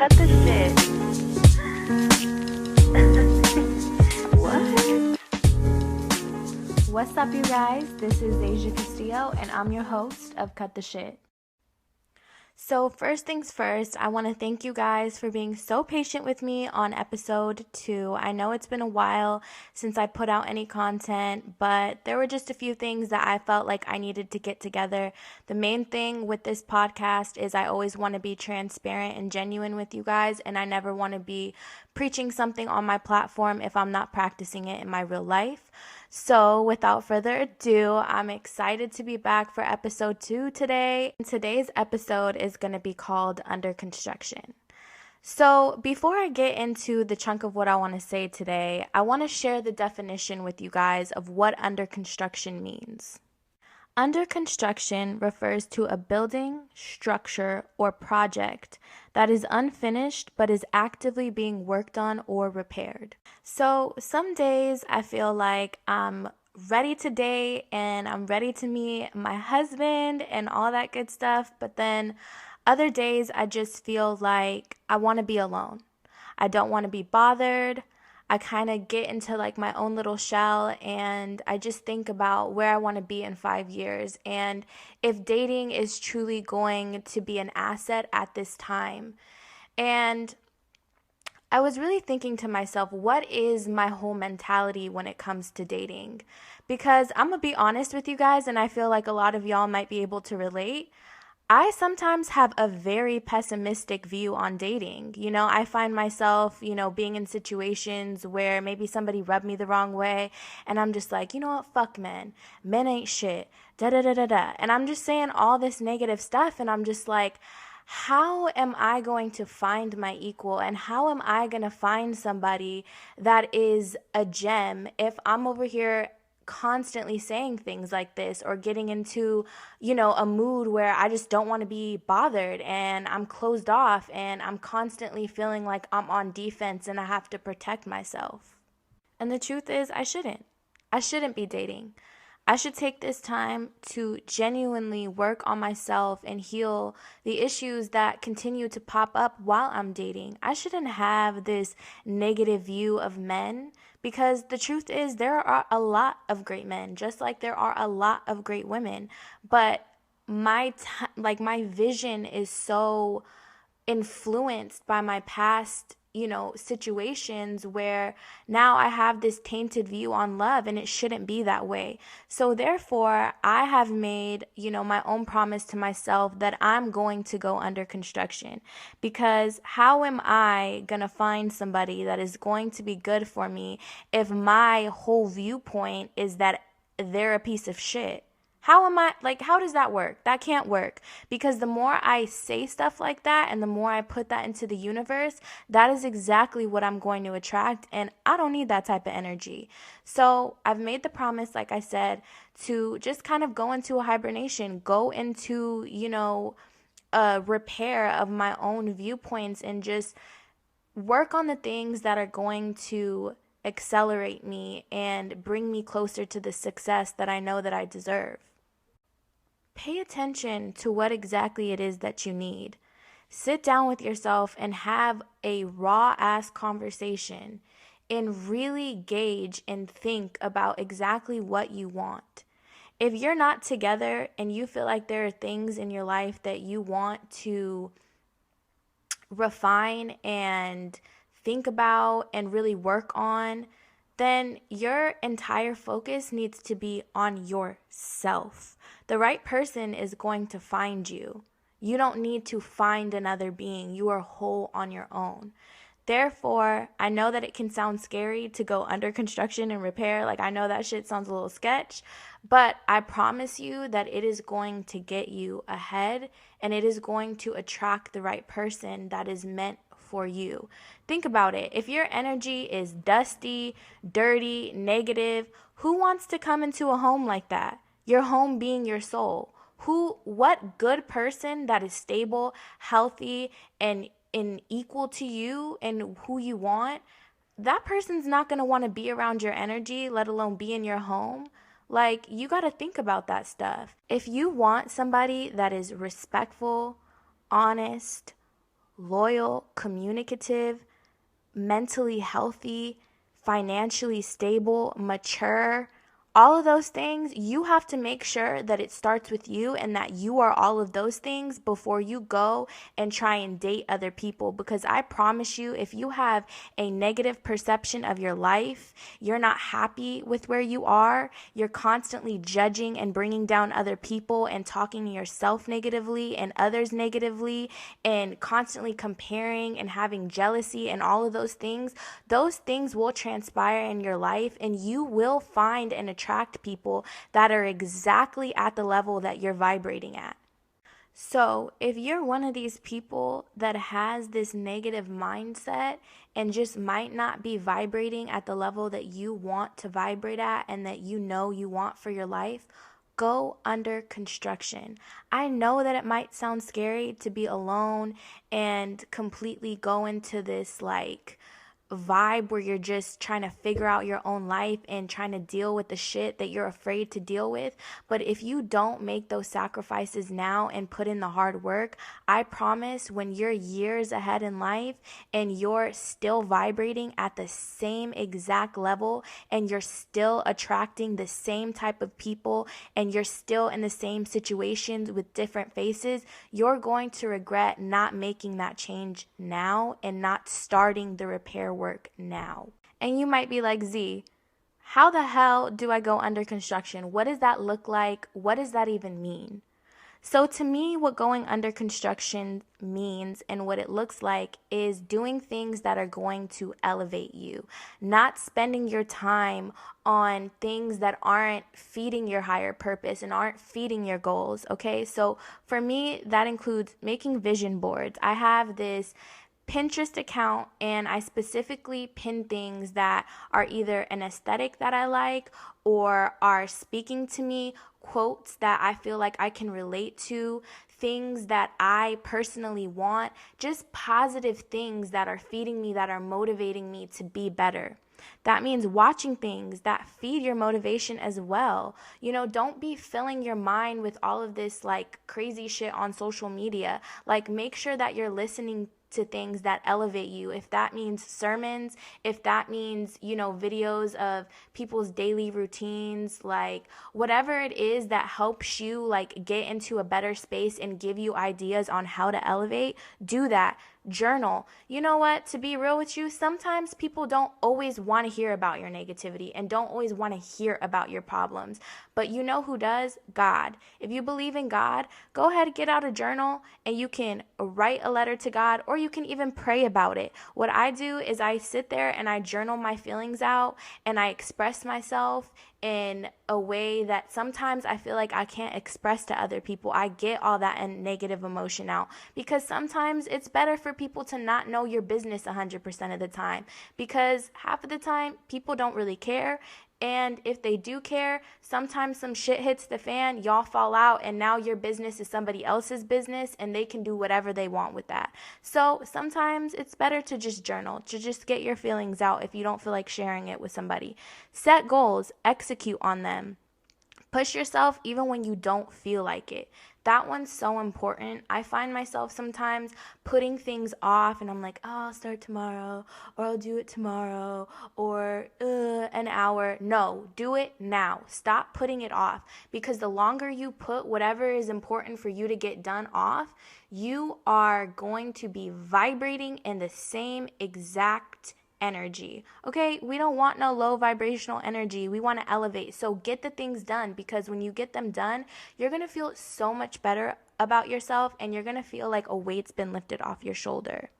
Cut the shit. What? What's up, you guys? This is Asia Castillo, and I'm your host of Cut the Shit. So first things first, I want to thank you guys for being so patient with me on episode 2. I know it's been a while since I put out any content, but there were just a few things that I felt like I needed to get together. The main thing with this podcast is I always want to be transparent and genuine with you guys, and I never want to be preaching something on my platform if I'm not practicing it in my real life. So without further ado, I'm excited to be back for episode 2 today. Today's episode is going to be called Under Construction. So before I get into the chunk of what I want to say today, I want to share the definition with you guys of what under construction means. Under construction refers to a building, structure, or project that is unfinished but is actively being worked on or repaired. So some days I feel like I'm ready to date and I'm ready to meet my husband and all that good stuff, but then other days I just feel like I want to be alone. I don't want to be bothered. I kind of get into like my own little shell and I just think about where I want to be in 5 years and if dating is truly going to be an asset at this time. And I was really thinking to myself, what is my whole mentality when it comes to dating? Because I'm going to be honest with you guys, and I feel like a lot of y'all might be able to relate. I sometimes have a very pessimistic view on dating. I find myself, being in situations where maybe somebody rubbed me the wrong way and I'm just like, you know what, fuck men. Men ain't shit. Da da da da da. And I'm just saying all this negative stuff and I'm just like, how am I going to find my equal and how am I going to find somebody that is a gem if I'm over here constantly saying things like this or getting into, a mood where I just don't want to be bothered and I'm closed off and I'm constantly feeling like I'm on defense and I have to protect myself. And the truth is, I shouldn't. I shouldn't be dating. I should take this time to genuinely work on myself and heal the issues that continue to pop up while I'm dating. I shouldn't have this negative view of men because the truth is there are a lot of great men, just like there are a lot of great women. But my vision is so influenced by my past situations where now I have this tainted view on love and it shouldn't be that way. So therefore, I have made, my own promise to myself that I'm going to go under construction because how am I going to find somebody that is going to be good for me if my whole viewpoint is that they're a piece of shit? How does that work? That can't work because the more I say stuff like that and the more I put that into the universe, that is exactly what I'm going to attract. And I don't need that type of energy. So I've made the promise, like I said, to just kind of go into a hibernation, go into, a repair of my own viewpoints and just work on the things that are going to accelerate me and bring me closer to the success that I know that I deserve. Pay attention to what exactly it is that you need. Sit down with yourself and have a raw-ass conversation and really gauge and think about exactly what you want. If you're not together and you feel like there are things in your life that you want to refine and think about and really work on, then your entire focus needs to be on yourself. The right person is going to find you. You don't need to find another being. You are whole on your own. Therefore, I know that it can sound scary to go under construction and repair. Like, I know that shit sounds a little sketch, but I promise you that it is going to get you ahead and it is going to attract the right person that is meant for you. Think about it. If your energy is dusty, dirty, negative, who wants to come into a home like that? Your home being your soul. What good person that is stable, healthy, and equal to you and who you want, that person's not going to want to be around your energy, let alone be in your home. Like, you got to think about that stuff. If you want somebody that is respectful, honest, loyal, communicative, mentally healthy, financially stable, mature, all of those things, you have to make sure that it starts with you and that you are all of those things before you go and try and date other people. Because I promise you, if you have a negative perception of your life, you're not happy with where you are, you're constantly judging and bringing down other people and talking to yourself negatively and others negatively and constantly comparing and having jealousy and all of those things will transpire in your life, and you will find and attract people that are exactly at the level that you're vibrating at. So, if you're one of these people that has this negative mindset and just might not be vibrating at the level that you want to vibrate at and that you know you want for your life, go under construction. I know that it might sound scary to be alone and completely go into this vibe where you're just trying to figure out your own life and trying to deal with the shit that you're afraid to deal with. But if you don't make those sacrifices now and put in the hard work, I promise when you're years ahead in life and you're still vibrating at the same exact level and you're still attracting the same type of people and you're still in the same situations with different faces, you're going to regret not making that change now and not starting the repair work now. And you might be like, Z, how the hell do I go under construction? What does that look like? What does that even mean? So to me, what going under construction means and what it looks like is doing things that are going to elevate you, not spending your time on things that aren't feeding your higher purpose and aren't feeding your goals, okay? So for me, that includes making vision boards. I have this Pinterest account and I specifically pin things that are either an aesthetic that I like or are speaking to me, quotes that I feel like I can relate to, things that I personally want, just positive things that are feeding me, that are motivating me to be better. That means watching things that feed your motivation as well. You know, don't be filling your mind with all of this crazy shit on social media. Make sure that you're listening to things that elevate you. If that means sermons, if that means, videos of people's daily routines, whatever it is that helps you get into a better space and give you ideas on how to elevate, do that. Journal. You know what? To be real with you, sometimes people don't always want to hear about your negativity and don't always want to hear about your problems. But you know who does? God. If you believe in God, go ahead and get out a journal and you can write a letter to God or you can even pray about it. What I do is I sit there and I journal my feelings out and I express myself in a way that sometimes I feel like I can't express to other people. I get all that negative emotion out because sometimes it's better for people to not know your business 100% of the time because half of the time people don't really care. And if they do care, sometimes some shit hits the fan, y'all fall out, and now your business is somebody else's business, and they can do whatever they want with that. So sometimes it's better to just journal, to just get your feelings out if you don't feel like sharing it with somebody. Set goals, execute on them. Push yourself even when you don't feel like it. That one's so important. I find myself sometimes putting things off and I'm like, oh, I'll start tomorrow or I'll do it tomorrow or an hour. No, do it now. Stop putting it off because the longer you put whatever is important for you to get done off, you are going to be vibrating in the same exact energy. Okay, we don't want no low vibrational energy. We want to elevate. So get the things done because when you get them done, you're going to feel so much better about yourself and you're going to feel like a weight's been lifted off your shoulder.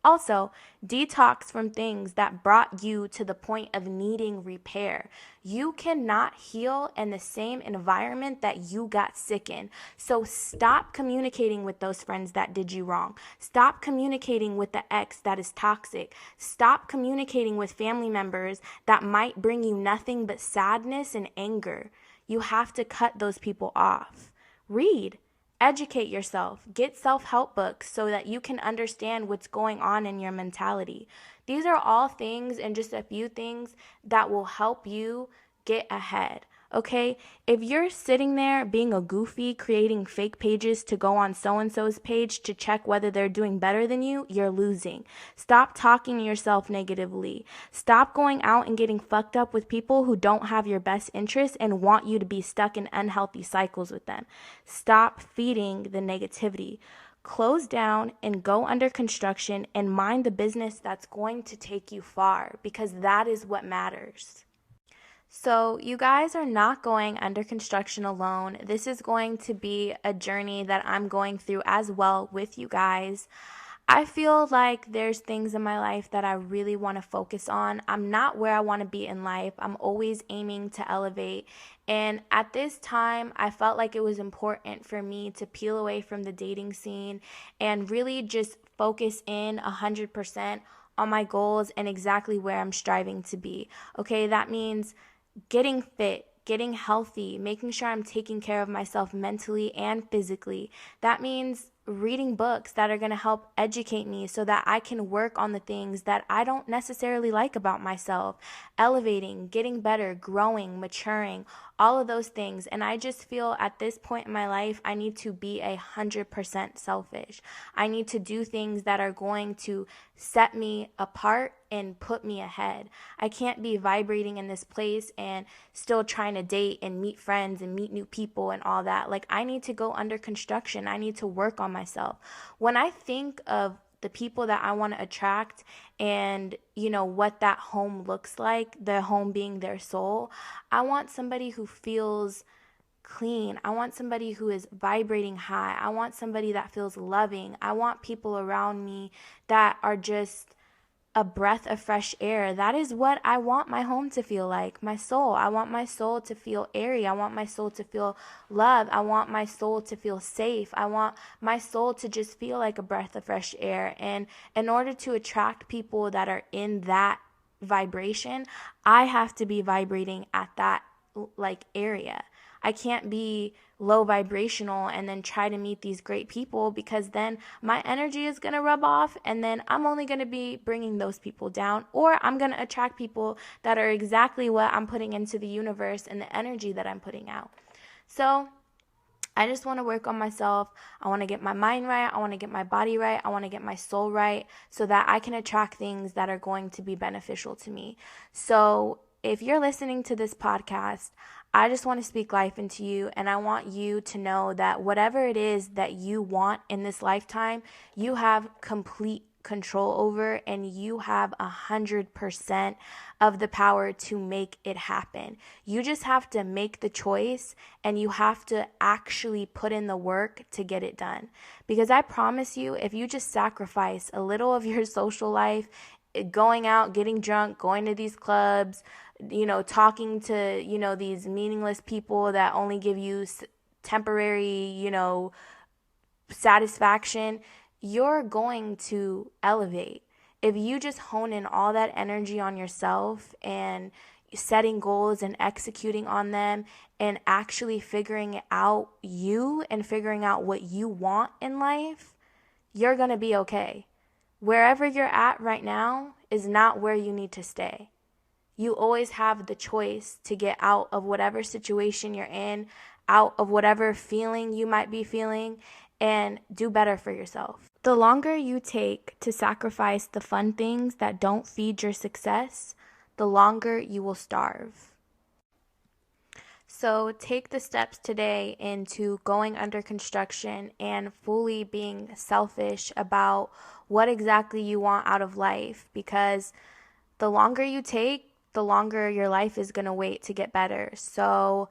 Also, detox from things that brought you to the point of needing repair. You cannot heal in the same environment that you got sick in. So stop communicating with those friends that did you wrong. Stop communicating with the ex that is toxic. Stop communicating with family members that might bring you nothing but sadness and anger. You have to cut those people off. Read. Educate yourself. Get self-help books so that you can understand what's going on in your mentality. These are all things and just a few things that will help you get ahead. okay? If you're sitting there being a goofy, creating fake pages to go on so-and-so's page to check whether they're doing better than you, you're losing. Stop talking to yourself negatively. Stop going out and getting fucked up with people who don't have your best interests and want you to be stuck in unhealthy cycles with them. Stop feeding the negativity. Close down and go under construction and mind the business that's going to take you far, because that is what matters. So, you guys are not going under construction alone. This is going to be a journey that I'm going through as well with you guys. I feel like there's things in my life that I really want to focus on. I'm not where I want to be in life. I'm always aiming to elevate. And at this time, I felt like it was important for me to peel away from the dating scene and really just focus in 100% on my goals and exactly where I'm striving to be. Okay, that means getting fit, getting healthy, making sure I'm taking care of myself mentally and physically. That means reading books that are going to help educate me so that I can work on the things that I don't necessarily like about myself, elevating, getting better, growing, maturing, all of those things. And I just feel at this point in my life, I need to be 100% selfish. I need to do things that are going to set me apart and put me ahead. I can't be vibrating in this place and still trying to date and meet friends and meet new people and all that. Like, I need to go under construction. I need to work on myself. When I think of the people that I want to attract and, what that home looks like, the home being their soul, I want somebody who feels clean. I want somebody who is vibrating high. I want somebody that feels loving. I want people around me that are just a breath of fresh air. That is what I want my home to feel like, my soul. I want my soul to feel airy. I want my soul to feel love. I want my soul to feel safe. I want my soul to just feel like a breath of fresh air. And in order to attract people that are in that vibration, I have to be vibrating at that area. I can't be low vibrational and then try to meet these great people, because then my energy is going to rub off and then I'm only going to be bringing those people down, or I'm going to attract people that are exactly what I'm putting into the universe and the energy that I'm putting out. So I just want to work on myself. I want to get my mind right. I want to get my body right. I want to get my soul right so that I can attract things that are going to be beneficial to me. So if you're listening to this podcast, I just want to speak life into you, and I want you to know that whatever it is that you want in this lifetime, you have complete control over, and you have 100% of the power to make it happen. You just have to make the choice, and you have to actually put in the work to get it done. Because I promise you, if you just sacrifice a little of your social life, going out, getting drunk, going to these clubs, talking to, these meaningless people that only give you temporary, satisfaction, you're going to elevate. If you just hone in all that energy on yourself and setting goals and executing on them and actually figuring out you and figuring out what you want in life, you're going to be okay. Wherever you're at right now is not where you need to stay. You always have the choice to get out of whatever situation you're in, out of whatever feeling you might be feeling, and do better for yourself. The longer you take to sacrifice the fun things that don't feed your success, the longer you will starve. So take the steps today into going under construction and fully being selfish about what exactly you want out of life, because the longer you take, the longer your life is going to wait to get better. So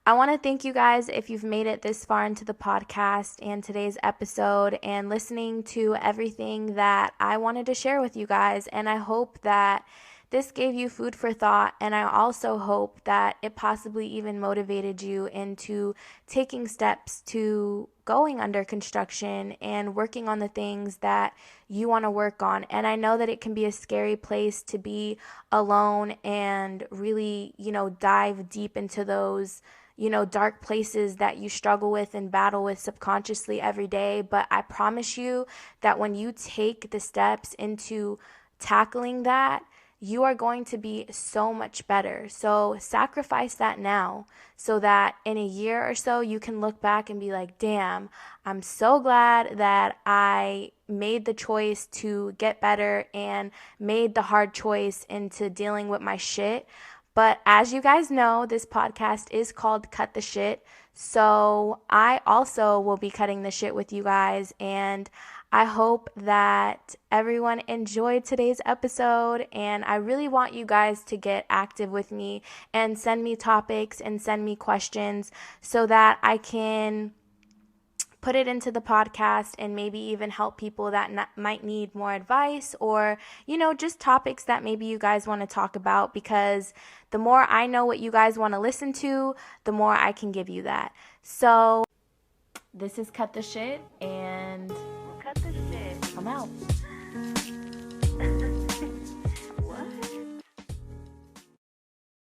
I want to thank you guys if you've made it this far into the podcast and today's episode and listening to everything that I wanted to share with you guys. And I hope that this gave you food for thought, and I also hope that it possibly even motivated you into taking steps to going under construction and working on the things that you want to work on. And I know that it can be a scary place to be alone and really, dive deep into those, dark places that you struggle with and battle with subconsciously every day. But I promise you that when you take the steps into tackling that, you are going to be so much better. So sacrifice that now so that in a year or so you can look back and be like, damn, I'm so glad that I made the choice to get better and made the hard choice into dealing with my shit. But as you guys know, this podcast is called Cut the Shit. So I also will be cutting the shit with you guys. And I hope that everyone enjoyed today's episode. And I really want you guys to get active with me and send me topics and send me questions so that I can put it into the podcast and maybe even help people that might need more advice or, just topics that maybe you guys want to talk about, because the more I know what you guys want to listen to, the more I can give you that. So this is Cut the Shit, and Cut the Shit. I'm out.